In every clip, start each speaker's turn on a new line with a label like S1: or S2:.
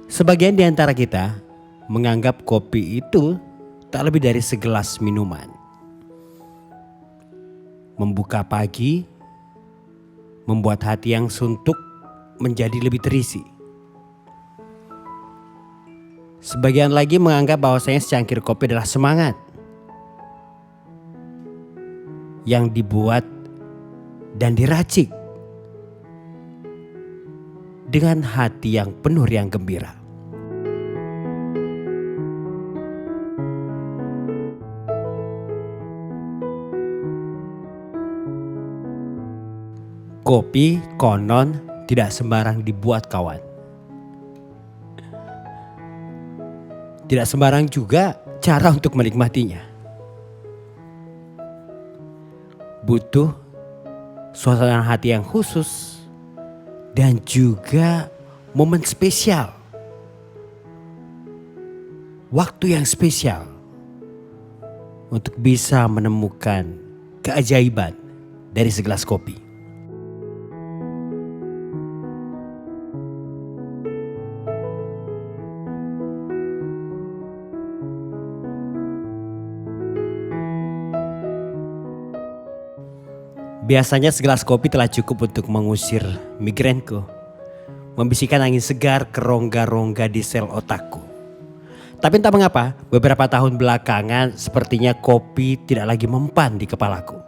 S1: Sebagian di antara kita menganggap kopi itu tak lebih dari segelas minuman. Membuka pagi, membuat hati yang suntuk menjadi lebih terisi. Sebagian lagi menganggap bahwasanya secangkir kopi adalah semangat yang dibuat dan diracik dengan hati yang penuh riang gembira. Kopi konon tidak sembarang dibuat, kawan. Tidak sembarang juga cara untuk menikmatinya. Butuh suasana hati yang khusus dan juga momen spesial. Waktu yang spesial untuk bisa menemukan keajaiban dari segelas kopi. Biasanya segelas kopi telah cukup untuk mengusir migrenku, membisikkan angin segar ke rongga-rongga di sel otakku. Tapi entah mengapa, beberapa tahun belakangan sepertinya kopi tidak lagi mempan di kepalaku.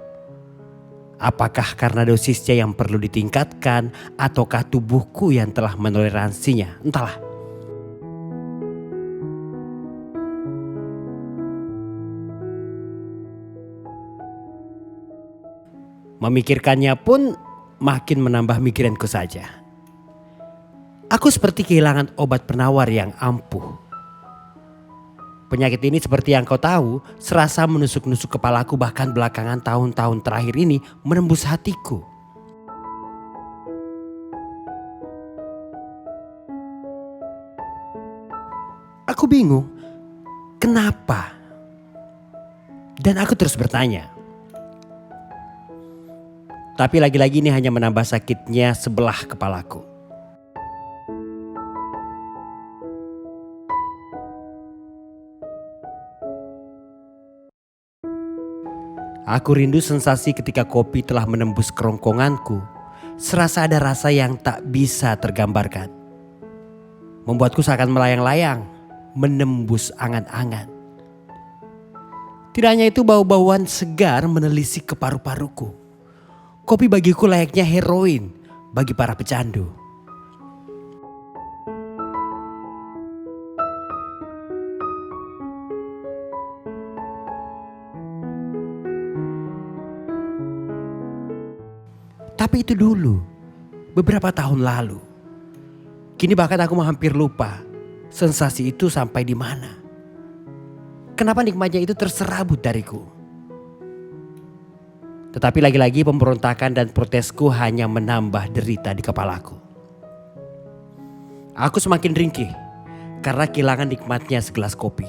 S1: Apakah karena dosisnya yang perlu ditingkatkan ataukah tubuhku yang telah menoleransinya? Entahlah. Memikirkannya pun makin menambah migrenku saja. Aku seperti kehilangan obat penawar yang ampuh. Penyakit ini seperti yang kau tahu, serasa menusuk-nusuk kepalaku, bahkan belakangan tahun-tahun terakhir ini menembus hatiku. Aku bingung, kenapa? Dan aku terus bertanya. Tapi lagi-lagi ini hanya menambah sakitnya sebelah kepalaku. Aku rindu sensasi ketika kopi telah menembus kerongkonganku. Serasa ada rasa yang tak bisa tergambarkan. Membuatku seakan melayang-layang, menembus angan-angan. Tidak hanya itu, bau-bauan segar menelisik ke paru-paruku. Kopi bagiku layaknya heroin bagi para pecandu. Tapi itu dulu, beberapa tahun lalu. Kini bahkan aku hampir lupa sensasi itu sampai di mana. Kenapa nikmatnya itu terserabut dariku. Tetapi lagi-lagi pemberontakan dan protesku hanya menambah derita di kepalaku. Aku semakin ringkih karena kehilangan nikmatnya segelas kopi.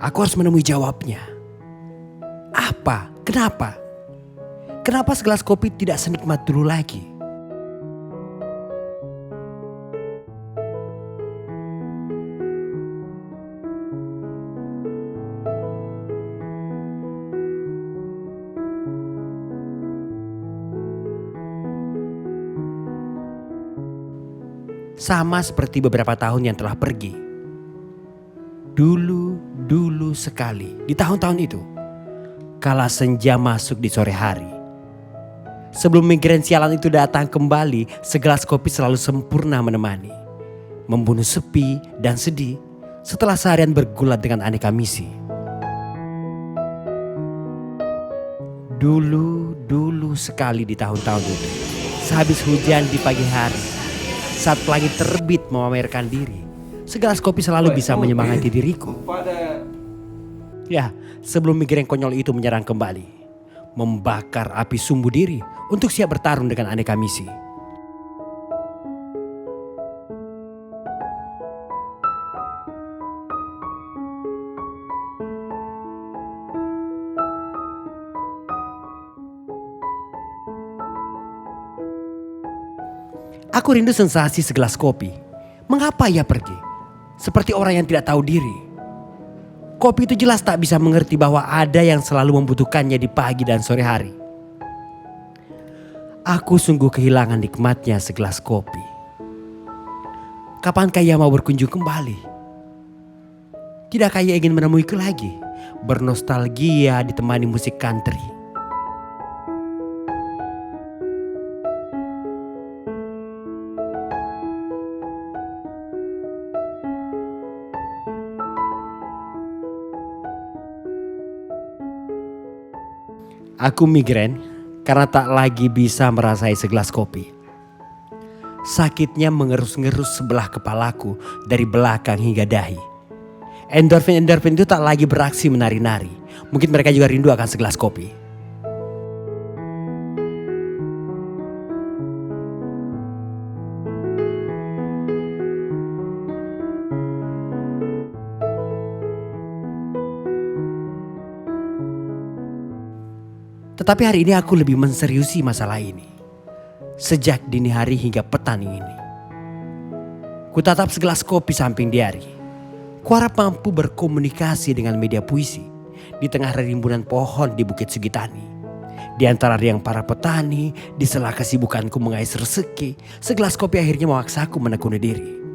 S1: Aku harus menemui jawabnya. Apa? Kenapa? Kenapa segelas kopi tidak senikmat dulu lagi? Sama seperti beberapa tahun yang telah pergi. Dulu sekali, di tahun-tahun itu, kala senja masuk di sore hari. Sebelum migren sialan itu datang kembali, segelas kopi selalu sempurna menemani. Membunuh sepi dan sedih setelah seharian bergulat dengan aneka misi. Dulu sekali di tahun-tahun itu, sehabis hujan di pagi hari, saat pelangi terbit memamerkan diri, segelas kopi selalu bisa menyemangati diriku. Ya, sebelum migren konyol itu menyerang kembali, membakar api sumbu diri untuk siap bertarung dengan aneka misi. Aku rindu sensasi segelas kopi, Mengapa ia pergi? Seperti orang yang tidak tahu diri. Kopi itu jelas tak bisa mengerti bahwa ada yang selalu membutuhkannya di pagi dan sore hari. Aku sungguh kehilangan nikmatnya segelas kopi. Kapankah ia mau berkunjung kembali? Tidakkah ia ingin menemuiku lagi? Bernostalgia ditemani musik country. Aku migrain karena tak lagi bisa merasai segelas kopi. Sakitnya mengerus-ngerus sebelah kepalaku dari belakang hingga dahi. Endorfin-endorfin itu tak lagi beraksi menari-nari. Mungkin mereka juga rindu akan segelas kopi. Tetapi hari ini aku lebih menseriusi masalah ini. Sejak dini hari hingga petang ini. Kutatap segelas kopi samping diari. Kuharap mampu berkomunikasi dengan media puisi di tengah rimbunan pohon di Bukit Sugitani. Di antara riang para petani, di sela kesibukanku mengais rezeki, segelas kopi akhirnya memaksaku menekuni diri.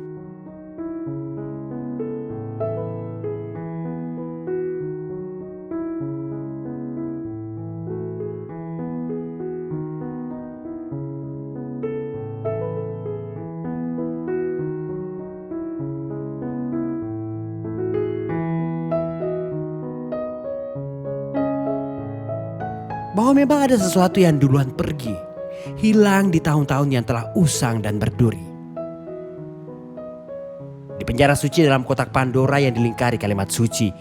S1: Bahwa memang ada sesuatu yang duluan pergi, hilang di tahun-tahun yang telah usang dan berduri. Di penjara suci dalam kotak Pandora yang dilingkari kalimat suci.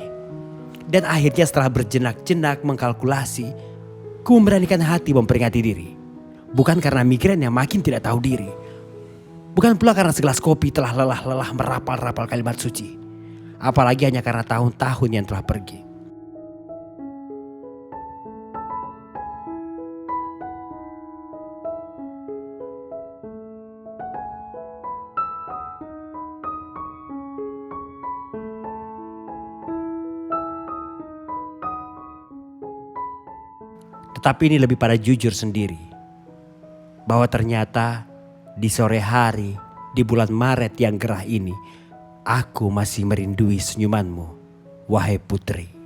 S1: Dan akhirnya setelah berjenak-jenak mengkalkulasi, ku memberanikan hati memperingati diri. Bukan karena migrain yang makin tidak tahu diri. Bukan pula karena segelas kopi telah lelah-lelah merapal-rapal kalimat suci. Apalagi hanya karena tahun-tahun yang telah pergi. Tetapi ini lebih pada jujur sendiri. Bahwa ternyata di sore hari, di bulan Maret yang gerah ini, aku masih merindui senyumanmu, wahai putri.